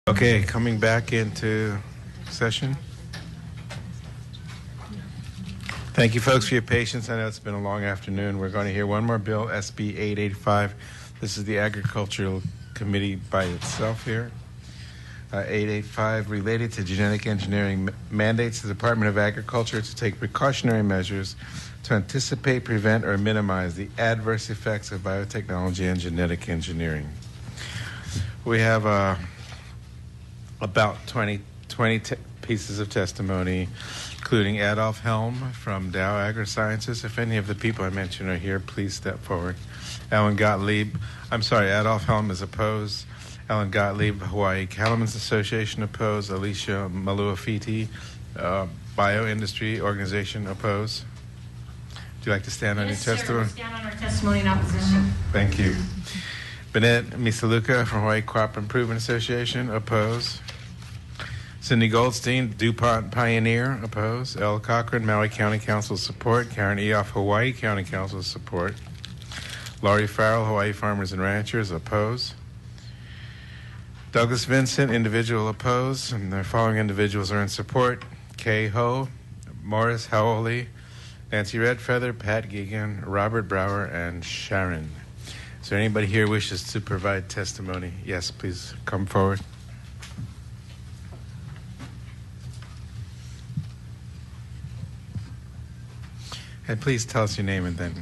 Okay, coming back into session. Thank you, folks, for your patience. I know it's been a long afternoon. We're going to hear one more bill, SB885. This is the Agricultural Committee by itself here. 885, related to genetic engineering, mandates the Department of Agriculture to take precautionary measures to anticipate, prevent, or minimize the adverse effects of biotechnology and genetic engineering. We have about 20 pieces of testimony, including Adolf Helm from Dow AgriSciences. If any of the people I mentioned are here, please step forward. Adolf Helm is opposed. Ellen Gottlieb, Hawaii Cattlemen's Association opposed. Alicia Maluafiti, Bioindustry Organization opposed. Would you like to stand on your testimony? Yes, sir. Stand on our testimony in opposition. Thank you. Bennett Misaluka from Hawaii Crop Improvement Association opposed. Cindy Goldstein, DuPont Pioneer opposed. Elle Cochran, Maui County Council support. Karen Eoff, Hawaii County Council support. Laurie Farrell, Hawaii Farmers and Ranchers opposed. Douglas Vincent, individual opposed, and the following individuals are in support: Kay Ho, Morris Howley, Nancy Redfeather, Pat Geegan, Robert Brower, and Sharon. Is there anybody here who wishes to provide testimony? Yes, please come forward. And please tell us your name and then...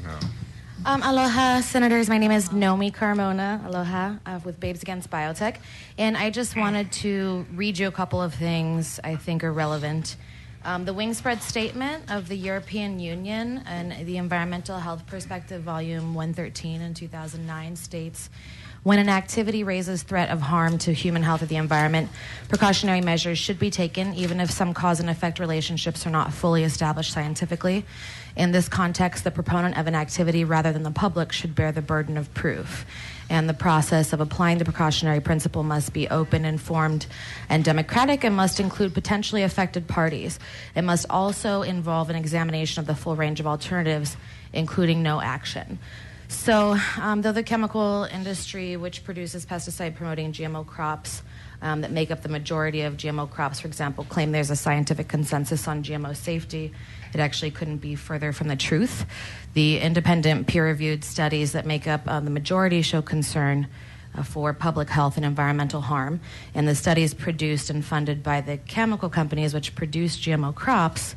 Aloha, Senators. My name is Nomi Carmona. Aloha, with Babes Against Biotech. And I just wanted to read you a couple of things I think are relevant. The Wingspread Statement of the European Union and the Environmental Health Perspective, Volume 113 in 2009 states, when an activity raises threat of harm to human health or the environment, precautionary measures should be taken, even if some cause and effect relationships are not fully established scientifically. In this context, the proponent of an activity rather than the public should bear the burden of proof. And the process of applying the precautionary principle must be open, informed, and democratic, and must include potentially affected parties. It must also involve an examination of the full range of alternatives, including no action. So, though the chemical industry, which produces pesticide-promoting GMO crops that make up the majority of GMO crops, for example, claim there's a scientific consensus on GMO safety, it actually couldn't be further from the truth. The independent peer-reviewed studies that make up the majority show concern for public health and environmental harm. And the studies produced and funded by the chemical companies which produce GMO crops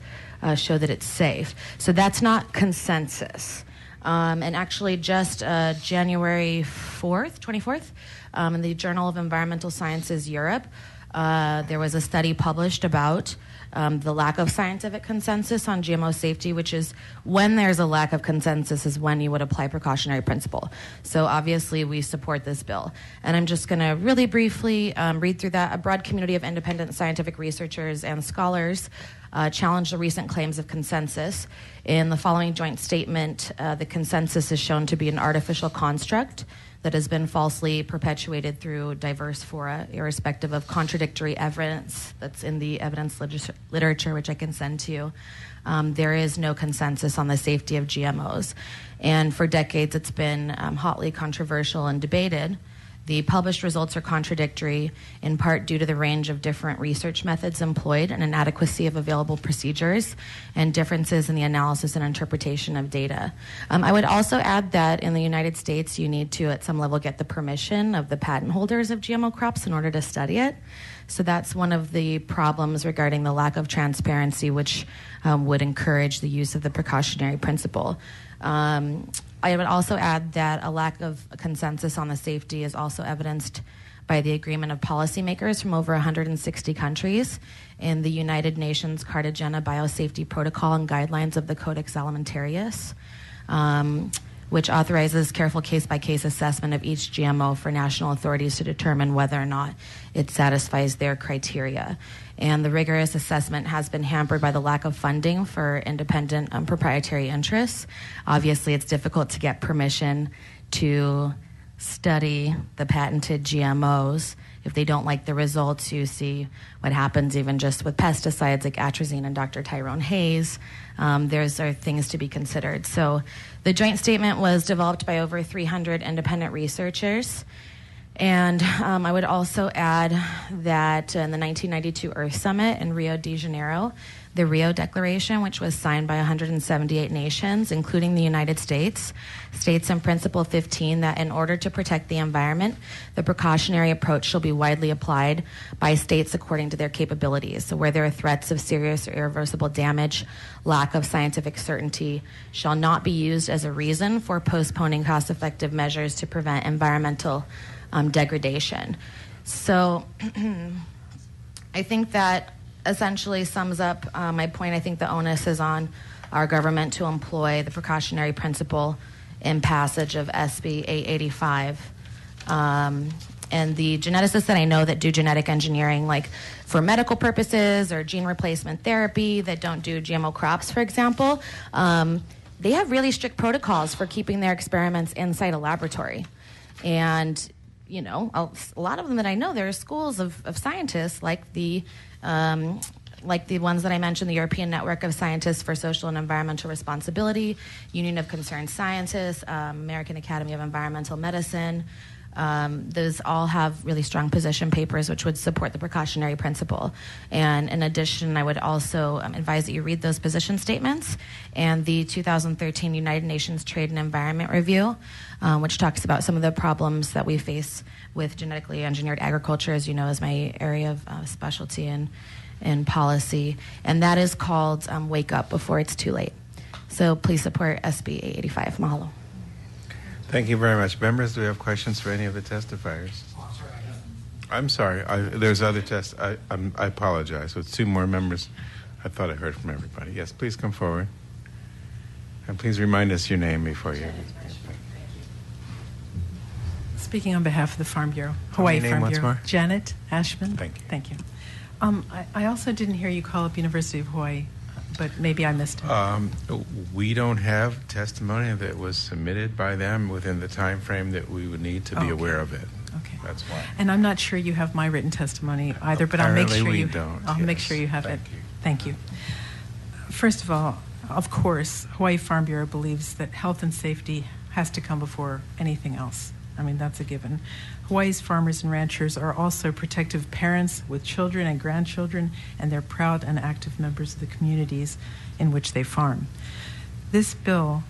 show that it's safe. So that's not consensus. And actually just January 24th, in the Journal of Environmental Sciences Europe, there was a study published about the lack of scientific consensus on GMO safety, which is when there's a lack of consensus is when you would apply precautionary principle. So obviously we support this bill. And I'm just going to really briefly read through that. A broad community of independent scientific researchers and scholars challenged the recent claims of consensus. In the following joint statement, the consensus is shown to be an artificial construct that has been falsely perpetuated through diverse fora, irrespective of contradictory evidence that's in the evidence literature, which I can send to you. There is no consensus on the safety of GMOs. And for decades, it's been hotly controversial and debated. The published results are contradictory, in part due to the range of different research methods employed and inadequacy of available procedures and differences in the analysis and interpretation of data. I would also add that in the United States, you need to, at some level, get the permission of the patent holders of GMO crops in order to study it. So that's one of the problems regarding the lack of transparency, which would encourage the use of the precautionary principle. I would also add that a lack of consensus on the safety is also evidenced by the agreement of policymakers from over 160 countries in the United Nations Cartagena Biosafety Protocol and Guidelines of the Codex Alimentarius, which authorizes careful case-by-case assessment of each GMO for national authorities to determine whether or not it satisfies their criteria. And the rigorous assessment has been hampered by the lack of funding for independent proprietary interests. Obviously, it's difficult to get permission to study the patented GMOs. If they don't like the results, you see what happens even just with pesticides like atrazine and Dr. Tyrone Hayes. There's are things to be considered. So the joint statement was developed by over 300 independent researchers. And I would also add that in the 1992 Earth Summit in Rio de Janeiro, the Rio Declaration, which was signed by 178 nations, including the United States, states in Principle 15 that in order to protect the environment, the precautionary approach shall be widely applied by states according to their capabilities. So where there are threats of serious or irreversible damage, lack of scientific certainty shall not be used as a reason for postponing cost-effective measures to prevent environmental degradation. So I think that essentially sums up my point. I think the onus is on our government to employ the precautionary principle in passage of SB 885. And the geneticists that I know that do genetic engineering, like for medical purposes or gene replacement therapy, that don't do GMO crops, for example, they have really strict protocols for keeping their experiments inside a laboratory. And you know, a lot of them that I know, there are schools of scientists like the ones that I mentioned, the European Network of Scientists for Social and Environmental Responsibility, Union of Concerned Scientists, American Academy of Environmental Medicine. Those all have really strong position papers which would support the precautionary principle. And in addition, I would also advise that you read those position statements and the 2013 United Nations Trade and Environment Review, which talks about some of the problems that we face with genetically engineered agriculture, as you know, is my area of specialty and policy. And that is called Wake Up Before It's Too Late. So please support SB 885. Mahalo. Thank you very much. Members, do we have questions for any of the testifiers? I'm sorry. There's other I apologize. With two more members, I thought I heard from everybody. Yes, please come forward. And please remind us your name before you. Speaking on behalf of the Farm Bureau, Hawaii name Farm once Bureau. more? Janet Ashman. Thank you. Thank you. I also didn't hear you call up University of Hawaii, but maybe I missed it. We don't have testimony that was submitted by them within the time frame that we would need to be aware of it. Okay. That's why. And I'm not sure you have my written testimony either, but I'll make sure Apparently you. we don't, I'll make yes. sure you have Thank it. you. Thank you. First of all, of course, Hawaii Farm Bureau believes that health and safety has to come before anything else. I mean, that's a given. Hawaii's farmers and ranchers are also protective parents with children and grandchildren, and they're proud and active members of the communities in which they farm. This bill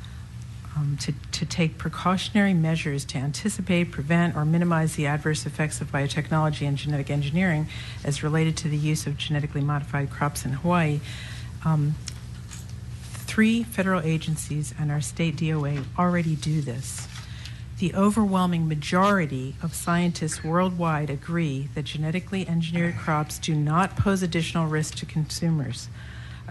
to take precautionary measures to anticipate, prevent, or minimize the adverse effects of biotechnology and genetic engineering as related to the use of genetically modified crops in Hawaii, 3 federal agencies and our state DOA already do this. The overwhelming majority of scientists worldwide agree that genetically engineered crops do not pose additional risk to consumers.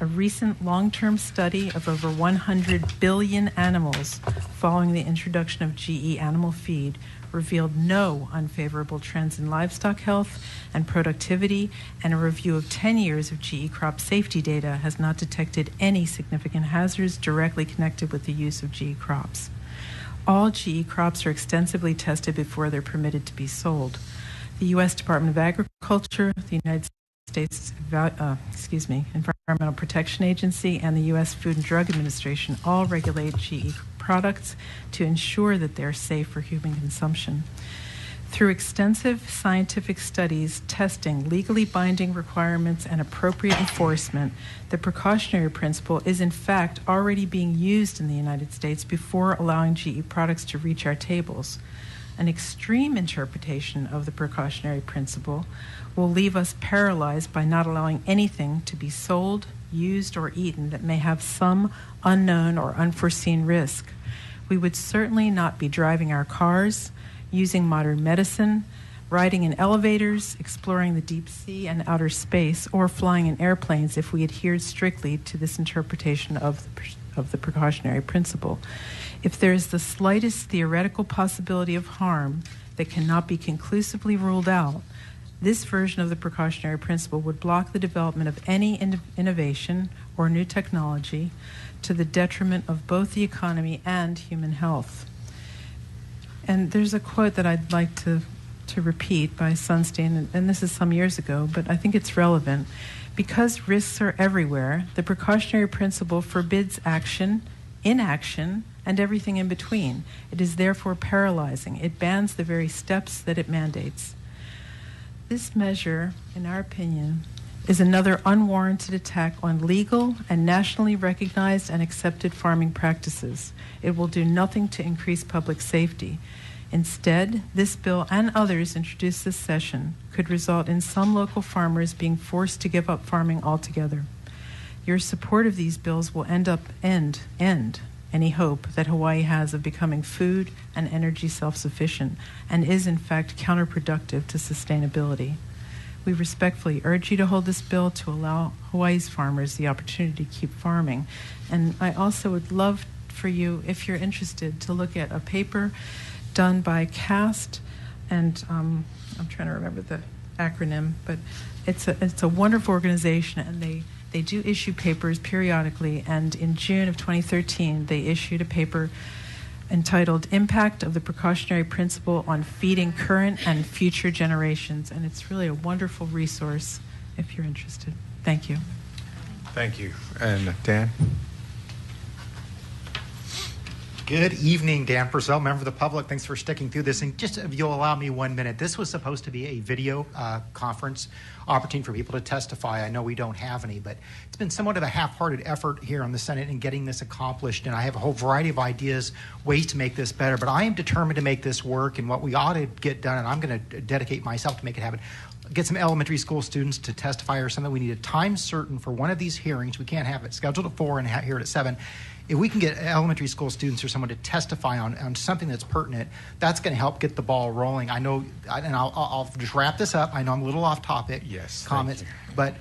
A recent long-term study of over 100 billion animals following the introduction of GE animal feed revealed no unfavorable trends in livestock health and productivity, and a review of 10 years of GE crop safety data has not detected any significant hazards directly connected with the use of GE crops. All GE crops are extensively tested before they're permitted to be sold. The U.S. Department of Agriculture, the United States Environmental Protection Agency, and the U.S. Food and Drug Administration all regulate GE products to ensure that they're safe for human consumption. Through extensive scientific studies, testing, legally binding requirements, and appropriate enforcement, the precautionary principle is in fact already being used in the United States before allowing GE products to reach our tables. An extreme interpretation of the precautionary principle will leave us paralyzed by not allowing anything to be sold, used, or eaten that may have some unknown or unforeseen risk. We would certainly not be driving our cars, using modern medicine, riding in elevators, exploring the deep sea and outer space, or flying in airplanes if we adhered strictly to this interpretation of the precautionary principle. If there is the slightest theoretical possibility of harm that cannot be conclusively ruled out, this version of the precautionary principle would block the development of any innovation or new technology to the detriment of both the economy and human health. And there's a quote that I'd like to repeat by Sunstein, and this is some years ago, but I think it's relevant. Because risks are everywhere, the precautionary principle forbids action, inaction, and everything in between. It is therefore paralyzing. It bans the very steps that it mandates. This measure, in our opinion, is another unwarranted attack on legal and nationally recognized and accepted farming practices. It will do nothing to increase public safety. Instead, this bill and others introduced this session could result in some local farmers being forced to give up farming altogether. Your support of these bills will end any hope that Hawaii has of becoming food and energy self-sufficient, and is in fact counterproductive to sustainability. We respectfully urge you to hold this bill to allow Hawaii's farmers the opportunity to keep farming. And I also would love for you, if you're interested, to look at a paper done by CAST, and I'm trying to remember the acronym, but it's a wonderful organization, and they do issue papers periodically, and in June of 2013, they issued a paper entitled Impact of the Precautionary Principle on Feeding Current and Future Generations, and it's really a wonderful resource if you're interested. Thank you. Thank you. And Dan? Good evening, Dan Purcell, member of the public. Thanks for sticking through this. And just if you'll allow me 1 minute, this was supposed to be a video conference opportunity for people to testify. I know we don't have any, but it's been somewhat of a half-hearted effort here on the Senate in getting this accomplished. And I have a whole variety of ideas, ways to make this better. But I am determined to make this work, and what we ought to get done, and I'm going to dedicate myself to make it happen, get some elementary school students to testify or something. We need a time certain for one of these hearings. We can't have it scheduled at 4 and hear it at 7. If we can get elementary school students or someone to testify on something that's pertinent, that's going to help get the ball rolling. I know, and I'll just wrap this up. I know I'm a little off topic. Yes, comments, but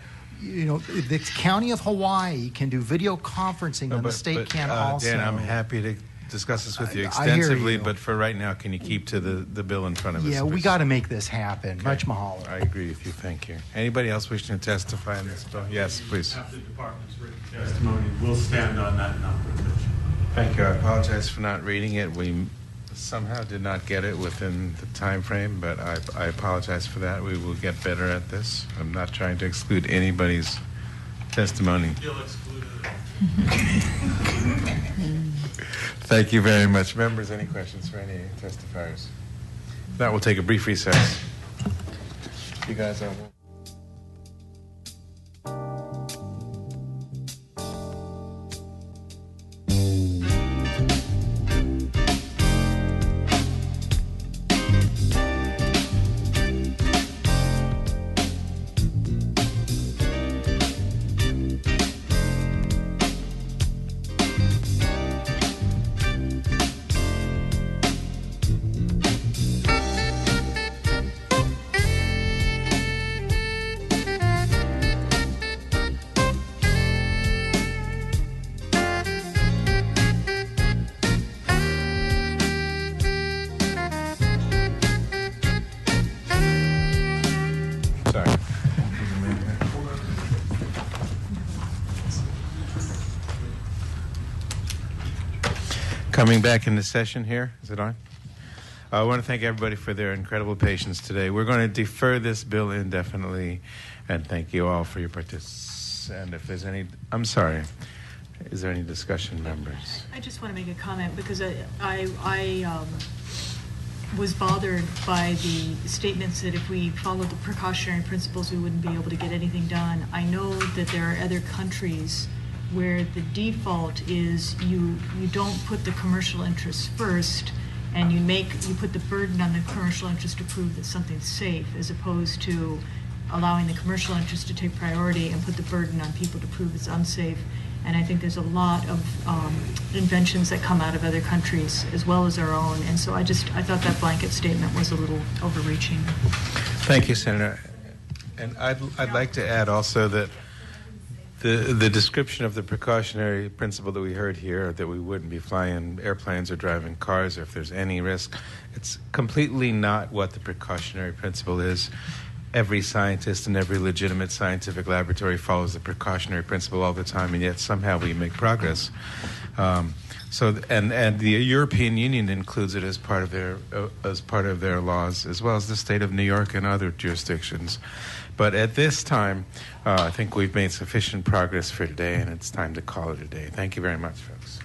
you know, the county of Hawaii can do video conferencing, and the state can also. Dan, I'm happy to discuss this with you I hear extensively, you. but for right now, can you keep to the bill in front of us? Yeah, we got to make this happen. Okay. Much mahalo. I agree with you. Thank you. Anybody else wishing to testify on this bill? Yes, please. After the department's written testimony, we'll stand on that number. Thank you. I apologize for not reading it. We somehow did not get it within the time frame, but I apologize for that. We will get better at this. I'm not trying to exclude anybody's testimony. You'll exclude it. Thank you very much. Members, any questions for any testifiers? If not, we'll take a brief recess. You guys are... Coming back into session here. Is it on? I want to thank everybody for their incredible patience today. We're going to defer this bill indefinitely, and thank you all for your participation. And if there's any, I'm sorry, is there any discussion, members? I just want to make a comment because I was bothered by the statements that if we followed the precautionary principles, we wouldn't be able to get anything done. I know that there are other countries where the default is you don't put the commercial interests first, and you put the burden on the commercial interest to prove that something's safe, as opposed to allowing the commercial interest to take priority and put the burden on people to prove it's unsafe. And I think there's a lot of inventions that come out of other countries as well as our own. And so I thought that blanket statement was a little overreaching. Thank you, Senator. And I'd like to add also that the description of the precautionary principle that we heard here, that we wouldn't be flying airplanes or driving cars or if there's any risk, it's completely not what the precautionary principle is. Every scientist in every legitimate scientific laboratory follows the precautionary principle all the time, and yet somehow we make progress. And the European Union includes it as part of their laws, as well as the state of New York and other jurisdictions. But at this time, I think we've made sufficient progress for today, and it's time to call it a day. Thank you very much, folks.